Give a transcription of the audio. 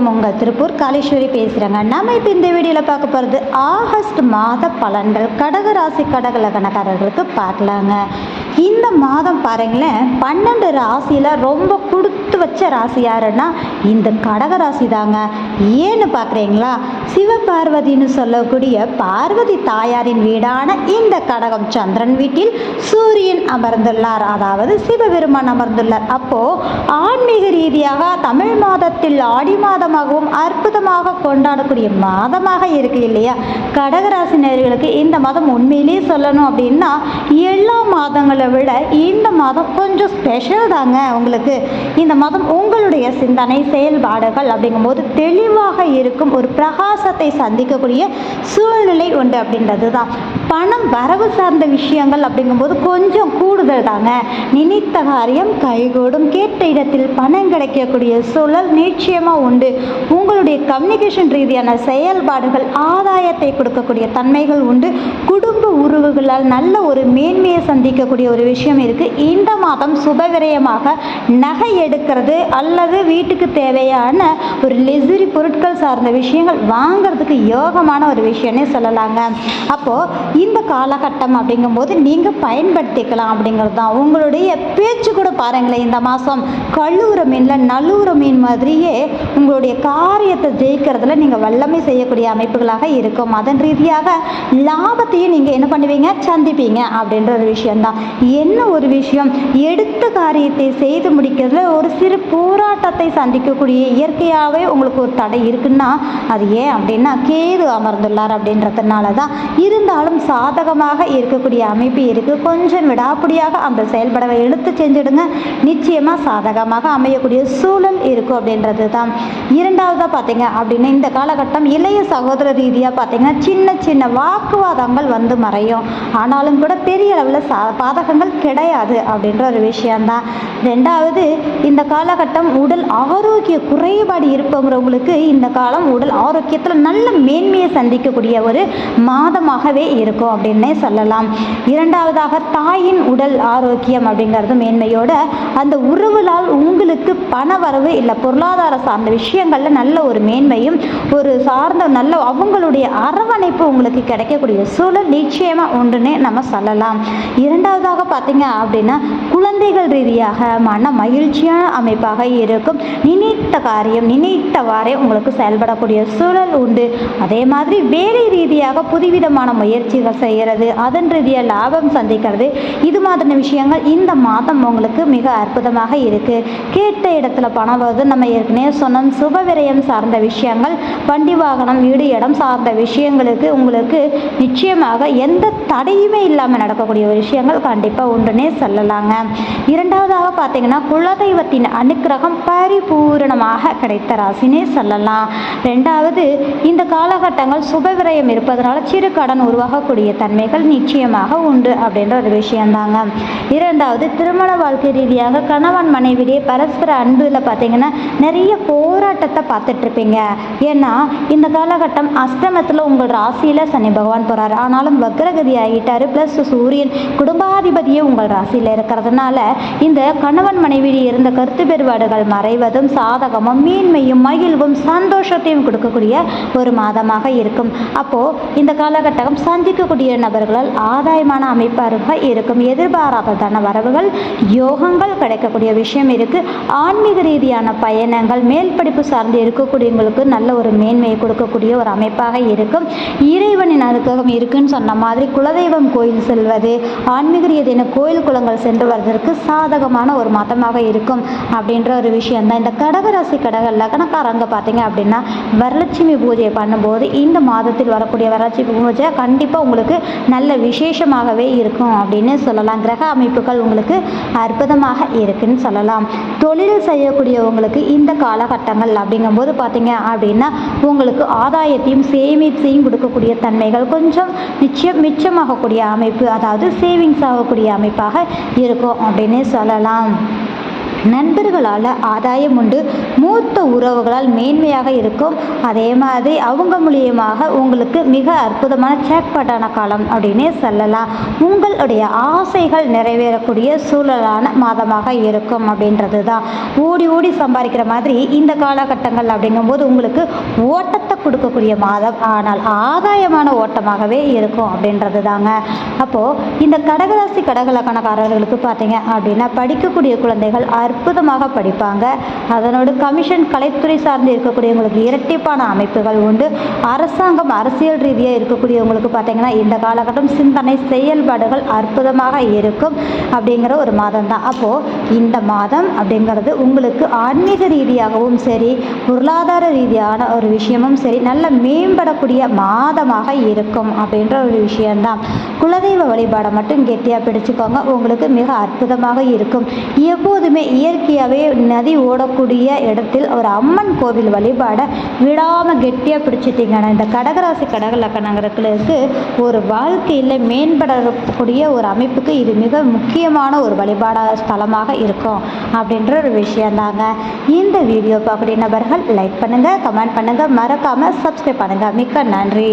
வணக்கம். உங்கள் திருப்பூர் காளீஸ்வரி பேசுகிறேங்க. நம்ம இப்போ இந்த வீடியோவில் பார்க்க போகிறது ஆகஸ்ட் மாத பலன்கள் கடக ராசி கடக லக்னக்காரர்களுக்கு பார்க்கலாங்க. இந்த மாதம் பாருங்களேன், 12 ராசியில் ரொம்ப கொடுத்து வச்ச ராசி யாருன்னா இந்த கடக ராசி தாங்க. ஏன்னு பார்க்குறீங்களா, சிவபார்வதின்னு சொல்லக்கூடிய பார்வதி தாயாரின் வீடான இந்த கடகம் சந்திரன் வீட்டில் சூரியன் அமர்ந்துள்ளார், அதாவது சிவபெருமான் அமர்ந்துள்ளார். அப்போது ஆன்மீக ரீதியாக தமிழ் மாதத்தில் ஆடி மாதமாகவும் அற்புதமாக கொண்டாடக்கூடிய மாதமாக இருக்கு இல்லையா. கடகராசினியர்களுக்கு இந்த மாதம் உண்மையிலே சொல்லணும் அப்படின்னா எல்லா மாதங்களை விட இந்த மாதம் கொஞ்சம் ஸ்பெஷல் தாங்க. உங்களுக்கு இந்த மாதம் உங்களுடைய சிந்தனை செயல்பாடுகள் அப்படிங்கும்போது தெளிவாக இருக்கும், ஒரு பிரகாசத்தை சந்திக்கக்கூடிய சூழ்நிலை உண்டு அப்படின்றது தான். பணம் வரவு சார்ந்த விஷயங்கள் அப்படிங்கும்போது கொஞ்சம் கூடுதல் தாங்க. நினைத்த காரியம் கைகூடும், கேட்ட இடத்தில் பணம் கிடைக்கக்கூடிய சூழல் நிச்சயமாக உண்டு. உங்களுடைய கம்யூனிகேஷன் ரீதியான செயல்பாடுகள் ஆதாயத்தை கொடுக்கக்கூடிய தன்மைகள் உண்டு. குடும்ப உறவுகளால் நல்ல ஒரு மேன்மையை சந்திக்கக்கூடிய ஒரு விஷயம் இருக்குது. இந்த மாதம் சுபவிரயமாக நகை எடுக்கிறது அல்லது வீட்டுக்கு தேவையான ஒரு லெசுரி பொருட்கள் சார்ந்த விஷயங்கள் வாங்கிறதுக்கு யோகமான ஒரு விஷயம்னே சொல்லலாங்க. அப்போது இந்த காலகட்டம் அப்படிங்கும்போது நீங்கள் பயன்படுத்திக்கலாம் அப்படிங்கிறது தான். உங்களுடைய பேச்சு கூட பாருங்களேன், இந்த மாதம் கழுவுற மீனில் நழுவுற மீன் மாதிரியே உங்களுடைய காரியத்தை ஜெயிக்கிறதுல நீங்கள் வல்லமை செய்யக்கூடிய அமைப்புகளாக இருக்கும். அதன் ரீதியாக லாபத்தையும் நீங்கள் என்ன பண்ணுவீங்க, சந்திப்பீங்க அப்படின்ற ஒரு விஷயம்தான். என்ன ஒரு விஷயம், எடுத்த காரியத்தை செய்து முடிக்கிறதுல ஒரு சிறு போராட்டத்தை சந்திக்கக்கூடிய இயற்கையாகவே உங்களுக்கு ஒரு தடை இருக்குன்னா அது ஏன் அப்படின்னா கேது அமர்ந்துள்ளார் அப்படின்றதுனால தான். இருந்தாலும் சாதகமாக இருக்கக்கூடிய அமைப்பு இருக்குது. கொஞ்சம் விடாப்பிடியாக அந்த செயல்படவை எடுத்து செஞ்சிடுங்க, நிச்சயமாக சாதகமாக அமையக்கூடிய சூழல் இருக்கும் அப்படின்றது தான். இரண்டாவதாக பார்த்தீங்க அப்படின்னா இந்த காலகட்டம் இளைய சகோதர ரீதியாக பார்த்தீங்கன்னா சின்ன சின்ன வாக்குவாதங்கள் வந்து மறையும். ஆனாலும் கூட பெரிய அளவில் பாதகங்கள் கிடையாது அப்படின்ற ஒரு விஷயந்தான். ரெண்டாவது, இந்த காலகட்டம் உடல் ஆரோக்கிய குறைபாடு இருப்பவங்களுக்கு இந்த காலம் உடல் ஆரோக்கியத்தில் நல்ல மேன்மையை சந்திக்கக்கூடிய ஒரு மாதமாகவே இருக்கும் அப்படின்னே சொல்லலாம். இரண்டாவதாக தாயின் உடல் ஆரோக்கியம் அப்படிங்கிறது மேன்மையோட அந்த உறவுகளால் உங்களுக்கு பண வரவு இல்லை பொருளாதார சார்ந்த விஷயங்களில் நல்ல ஒரு மேன்மையும் ஒரு சார்ந்த நல்ல அவங்களுடைய அரவணைப்பு உங்களுக்கு கிடைக்கக்கூடிய சூழல் நிச்சயமாக உண்டுன்னே நம்ம சொல்லலாம். இரண்டாவதாக பார்த்தீங்க அப்படின்னா குழந்தைகள் ரீதியாக மன மகிழ்ச்சியான அமைப்பாக இருக்கும். நினைத்த காரியம் நினைத்தவாறே உங்களுக்கு செயல்படக்கூடிய சூழல் உண்டு. அதே மாதிரி வேலை ரீதியாக புதுவிதமான முயற்சிகள் செய்கிறது, அதன் ரீதியாக லாபம் சந்திக்கிறது, இது மாதிரியான விஷயங்கள் இந்த மாதம் உங்களுக்கு மிக அற்புதமாக இருக்கு. கேட்ட இடத்துல பணம் வருது. நம்ம ஏற்கனவே சொன்ன சுபவிரயம் சார்ந்த விஷயங்கள், வண்டி வாகனம் வீடு இடம் சார்ந்த விஷயங்களுக்கு உங்களுக்கு நிச்சயமாக எந்த தடையுமே இல்லாமல் நடக்கக்கூடிய ஒரு விஷயங்கள் கண்டிப்பாக உண்டுன்னே சொல்லலாங்க. இரண்டாவதாக பார்த்தீங்கன்னா குலதெய்வத்தின் அனுக்கிரகம் பரிபூரணமாக கிடைத்த ராசினே சொல்லலாம். ரெண்டாவது, இந்த காலகட்டங்கள் சுபவிரயம் இருப்பதனால சிறு கடன் உருவாகக்கூடிய தன்மைகள் நிச்சயமாக உண்டு அப்படின்ற ஒரு விஷயந்தாங்க. இரண்டாவது, திருமண வாழ்க்கை ரீதியாக கணவன் மனைவியிடையே பரஸ்பர அன்பில் பார்த்தீங்கன்னா நிறைய போராட்டத்தை பார்த்துட்டு இருப்பீங்க. ஏன்னா இந்த காலகட்டம் அஷ்டமத்தில் உங்கள் ராசியில் சனி பகவான் போகிறார், ஆனாலும் வக்ரகதி ஆகிட்டார். ப்ளஸ் சூரியன் குடும்பாதிபதியே உங்கள் ராசியில் இருக்கிறதுனால இந்த கணவன் மனைவியில் இருந்த கருத்து வேறுபாடுகள் மறைவதும் சாதகமும் மேன்மையும் மகிழ்வும் சந்தோஷத்தையும் கொடுக்கக்கூடிய ஒரு மாதமாக இருக்கும். அப்போது இந்த காலகட்டம் சந்திக்கக்கூடிய நபர்களால் ஆதாயமான அமைப்பாக இருக்கும். எதிர்பாராத தன வரவுகள் யோகங்கள் கிடைக்கக்கூடிய விஷயம் இருக்குது. ஆன்மீக ரீதியான பயணங்கள் மேல் படிப்பு சார்ந்து இருக்கக்கூடியவங்களுக்கு நல்ல ஒரு மேன்மையை கொடுக்கக்கூடிய ஒரு அமைப்பாக இருக்கும். இறைவனின் அனுகிரகம் இருக்குன்னு சொன்ன மாதிரி குலதெய்வம் கோயில் செல்வது, ஆன்மீக ரீதியான கோயில் குளங்கள் சென்று வருவதற்கு சாதகமான ஒரு மாதமாக இருக்கும் அப்படின்ற ஒரு விஷயந்தான். இந்த கடகராசி கடக லக்னக்காரங்க பார்த்தீங்க அப்படின்னா வரலட்சுமி பூஜை பண்ணும்போது இந்த மாதத்தில் வரக்கூடிய வரலட்சுமி பூஜை கண்டிப்பாக உங்களுக்கு நல்ல விசேஷமாகவே இருக்கும் அப்படின்னு சொல்லலாம். கிரக அமைப்புகள் உங்களுக்கு அற்புதமாக இருக்குன்னு சொல்லலாம். தொழில் செய்யக்கூடியவங்களுக்கு இந்த காலகட்டங்கள் அப்படிங்கும்போது பார்த்தீங்க அப்படின்னா உங்களுக்கு ஆதாயத்தையும் சேமிப்பையும் கொடுக்கக்கூடிய தன்மைகள் கொஞ்சம் மிச்சமாகக்கூடிய அமைப்பு, அதாவது சேவிங்ஸ் ஆகக்கூடிய அமைப்பாக இருக்கும் அப்படின்னு சொல்லலாம். நண்பர்களால் ஆதாயம் உண்டு, மூத்த உறவுகளால் மேன்மையாக இருக்கும். அதே மாதிரி அவங்க மூலியமாக உங்களுக்கு மிக அற்புதமான சேக்பாட்டான காலம் அப்படின்னே சொல்லலாம். உங்களுடைய ஆசைகள் நிறைவேறக்கூடிய சூழலான மாதமாக இருக்கும் அப்படின்றது தான். ஓடி ஓடி சம்பாதிக்கிற மாதிரி இந்த காலகட்டங்கள் அப்படிங்கும்போது உங்களுக்கு ஓட்டத்தை கொடுக்கக்கூடிய மாதம், ஆனால் ஆதாயமான ஓட்டமாகவே இருக்கும் அப்படின்றது தாங்க. அப்போது இந்த கடகராசி கடகலக்கணக்காரர்களுக்கு பார்த்தீங்க அப்படின்னா படிக்கக்கூடிய குழந்தைகள் அற்புதமாக படிப்பாங்க. அதனோடு கமிஷன் கலைத்துறை சார்ந்து இருக்கக்கூடியவங்களுக்கு இரட்டிப்பான அமைப்புகள் உண்டு. அரசாங்கம் அரசியல் ரீதியாக இருக்கக்கூடியவங்களுக்கு பார்த்தீங்கன்னா இந்த காலகட்டம் சிந்தனை செயல்பாடுகள் அற்புதமாக இருக்கும் அப்படிங்கிற ஒரு மாதம் தான். அப்போது இந்த மாதம் அப்படிங்கிறது உங்களுக்கு ஆன்மீக ரீதியாகவும் சரி, பொருளாதார ரீதியான ஒரு விஷயமும் சரி நல்ல மேம்படக்கூடிய மாதமாக இருக்கும் அப்படின்ற ஒரு விஷயம்தான். குலதெய்வ வழிபாடை மட்டும் கெட்டியாக பிடிச்சுக்கோங்க, உங்களுக்கு மிக அற்புதமாக இருக்கும். எப்போதுமே இயற்கையாகவே நதி ஓடக்கூடிய இடத்தில் ஒரு அம்மன் கோவில் வழிபாடை விடாமல் கெட்டியாக பிடிச்சிட்டிங்கன்னா இந்த கடகராசி கடகலக்கணங்களுக்கு ஒரு வாழ்க்கையில் மேம்படக்கூடிய ஒரு அமைப்புக்கு இது மிக முக்கியமான ஒரு வழிபாட ஸ்தலமாக இருக்கும் அப்படின்ற ஒரு விஷயந்தாங்க. இந்த வீடியோ பார்க்கக்கூடிய நபர்கள் லைக் பண்ணுங்கள், கமெண்ட் பண்ணுங்கள், மறக்காமல் சப்ஸ்கிரைப் பண்ணுங்கள். மிக்க நன்றி.